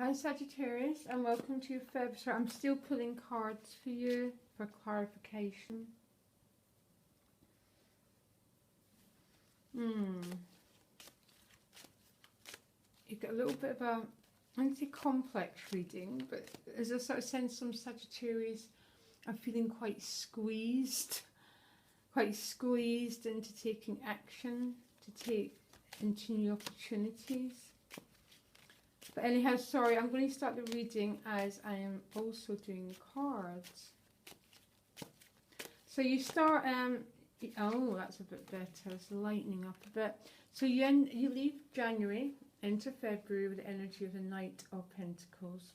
Hi Sagittarius, and welcome to your Feb. So I'm still pulling cards for you for clarification. You've got a little bit of a, I wouldn't say complex reading, but there's a sort of sense some Sagittarius are feeling quite squeezed into taking action, to take into new opportunities. But anyhow, sorry, I'm going to start the reading as I am also doing the cards. So you start, oh, that's a bit better, it's lightening up a bit. So you leave January into February with the energy of the Knight of Pentacles.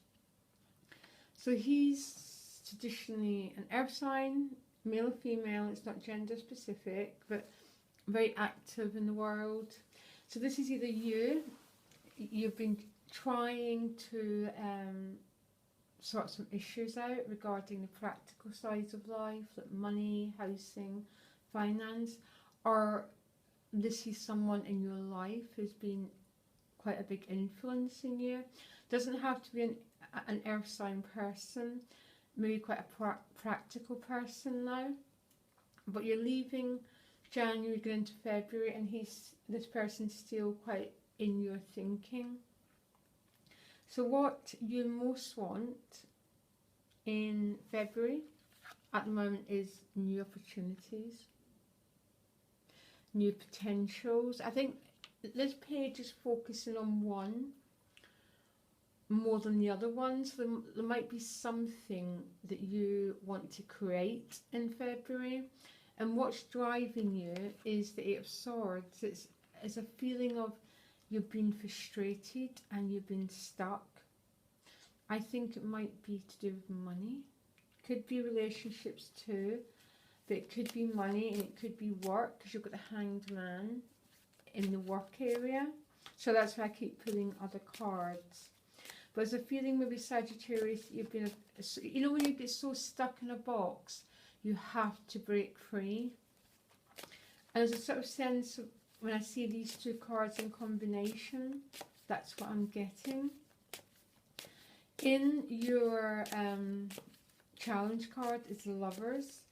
So he's traditionally an earth sign, male or female, it's not gender specific, but very active in the world. So this is either you've been trying to sort some issues out regarding the practical sides of life, like money, housing, finance, or this is someone in your life who's been quite a big influence in you. Doesn't have to be an earth sign person, maybe quite a practical person now, but you're leaving January, going into February, and this person's still quite in your thinking. So what you most want in February at the moment is new opportunities, new potentials. I think this page is focusing on one more than the other ones. So there might be something that you want to create in February, and what's driving you is the Eight of Swords. It's a feeling of you've been frustrated and you've been stuck. I think it might be to do with money. Could be relationships too, but it could be money and it could be work, because you've got the Hanged Man in the work area. So that's why I keep pulling other cards. But there's a feeling maybe Sagittarius, you've been, you know, when you get so stuck in a box, you have to break free. And there's a sort of sense of, when I see these two cards in combination, that's what I'm getting. In your challenge card is the Lovers.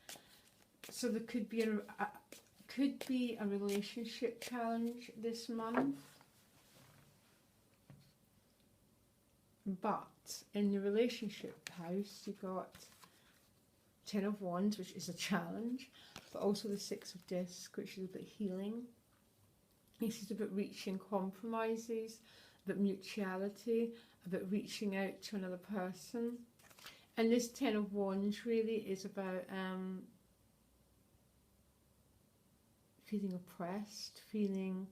So there could be a relationship challenge this month. But in the relationship house, you got 10 of Wands, which is a challenge, but also the Six of Discs, which is a bit healing. This is about reaching compromises, about mutuality, about reaching out to another person. And this 10 of Wands really is about feeling oppressed, feeling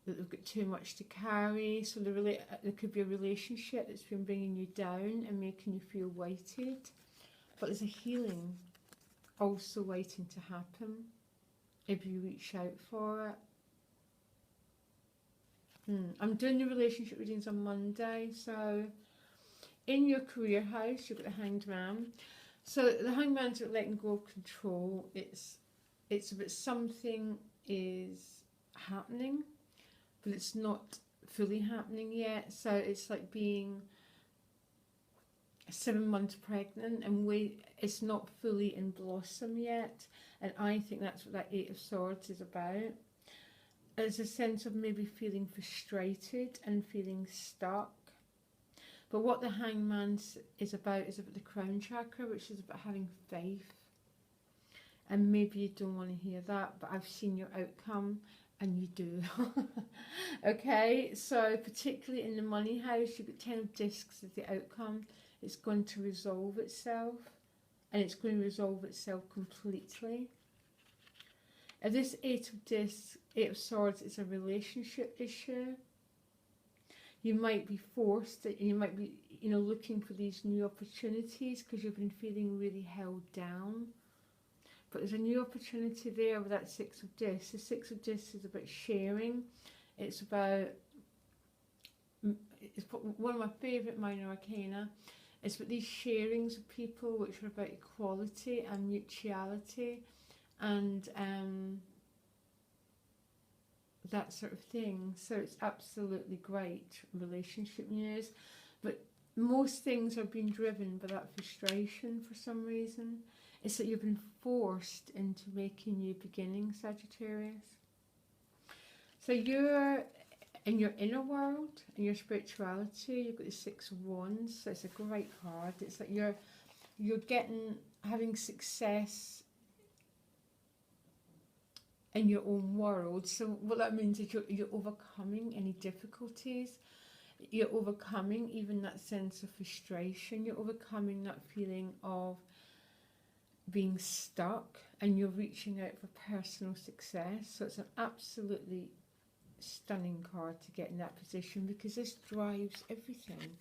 that they've got too much to carry. So there could be a relationship that's been bringing you down and making you feel weighted. But there's a healing also waiting to happen if you reach out for it. I'm doing the relationship readings on Monday. So in your career house, you've got the Hanged Man. So the Hanged Man's about letting go of control. It's about something is happening, but it's not fully happening yet. So it's like being 7 months pregnant and it's not fully in blossom yet. And I think that's what that Eight of Swords is about. There's a sense of maybe feeling frustrated and feeling stuck. But what the Hangman is about the crown chakra, which is about having faith. And maybe you don't want to hear that, but I've seen your outcome and you do. Okay, so particularly in the money house, you've got 10 of Discs as the outcome. It's going to resolve itself, and it's going to resolve itself completely. This Eight of Discs, Eight of Swords, is a relationship issue. You might be forced, you might be, you know, looking for these new opportunities because you've been feeling really held down. But there's a new opportunity there with that Six of Discs. The Six of Discs is about sharing. It's about, it's one of my favourite minor arcana. It's about these sharings of people which are about equality and mutuality and that sort of thing. So it's absolutely great relationship news. But most things are being driven by that frustration for some reason. It's that you've been forced into making new beginnings, Sagittarius. So you're in your inner world, in your spirituality, you've got the Six of Wands. So it's a great card. It's like you're having success in your own world. So what that means is you're overcoming any difficulties. You're overcoming even that sense of frustration. You're overcoming that feeling of being stuck, and you're reaching out for personal success. So it's an absolutely stunning card to get in that position, because this drives everything.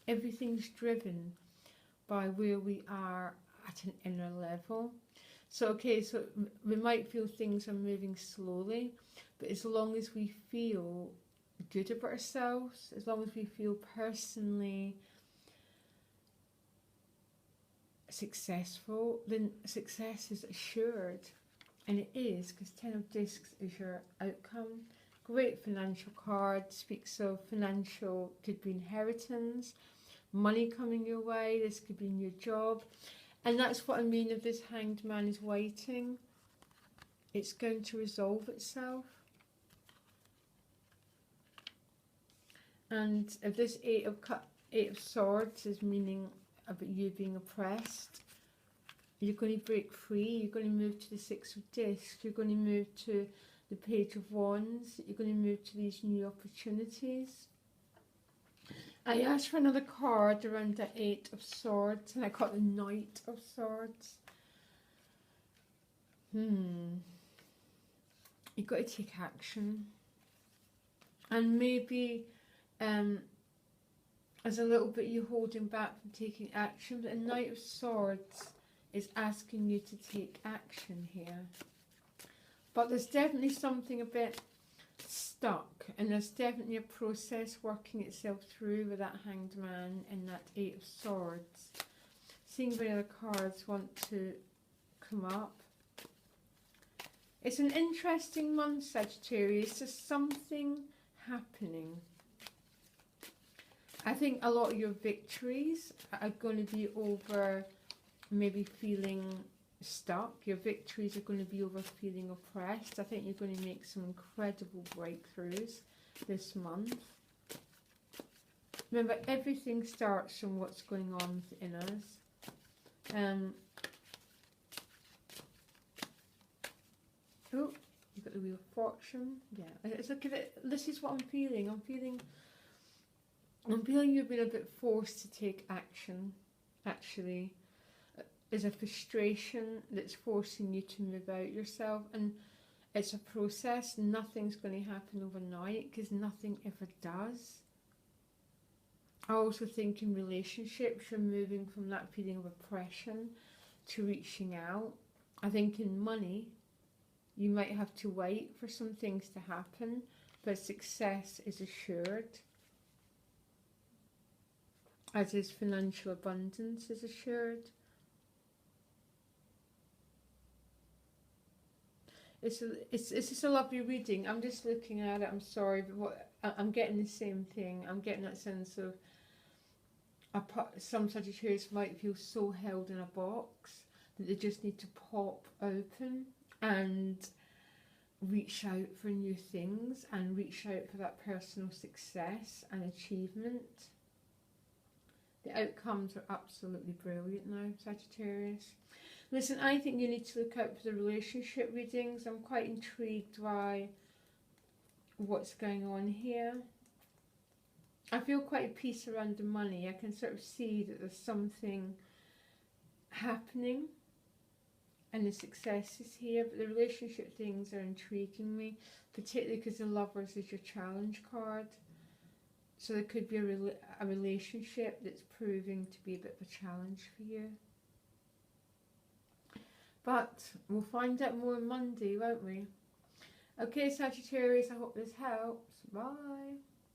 Everything's driven by where we are at an inner level. So okay, so we might feel things are moving slowly, but as long as we feel good about ourselves, as long as we feel personally successful, then success is assured. And it is, because 10 of Discs is your outcome. Great financial card, speaks of financial, could be inheritance, money coming your way, this could be a new job. And that's what I mean if this Hanged Man is waiting. It's going to resolve itself. And if this Eight of Swords is meaning about you being oppressed, you're going to break free. You're going to move to the Six of Discs. You're going to move to the Page of Wands. You're going to move to these new opportunities. I asked for another card around the Eight of Swords, and I got the Knight of Swords. You've got to take action. And maybe there's a little bit you holding back from taking action, but a Knight of Swords is asking you to take action here. But there's definitely something a bit stuck, and there's definitely a process working itself through with that Hanged Man and that Eight of Swords. Seeing if any other cards want to come up. It's an interesting month, Sagittarius. There's something happening. I think a lot of your victories are going to be over maybe feeling stuck. Your victories are going to be over feeling oppressed. I think you're going to make some incredible breakthroughs this month. Remember, everything starts from what's going on within us. Oh, you've got the Wheel of Fortune. Yeah, it's okay. This is what I'm feeling. I'm feeling you've been a bit forced to take action, actually. There's a frustration that's forcing you to move out yourself, and it's a process. Nothing's going to happen overnight, because nothing ever does. I also think in relationships, you're moving from that feeling of oppression to reaching out. I think in money, you might have to wait for some things to happen, but success is assured. As is financial abundance is assured. It's just a lovely reading. I'm just looking at it. I'm sorry, but I'm getting the same thing. I'm getting that sense of some Sagittarius might feel so held in a box that they just need to pop open and reach out for new things and reach out for that personal success and achievement. The outcomes are absolutely brilliant now, Sagittarius. Listen, I think you need to look out for the relationship readings. I'm quite intrigued by what's going on here. I feel quite a peace around the money. I can sort of see that there's something happening and the success is here, but the relationship things are intriguing me, particularly because the Lovers is your challenge card. So there could be a relationship that's proving to be a bit of a challenge for you. But we'll find out more on Monday, won't we? Okay, Sagittarius, I hope this helps. Bye.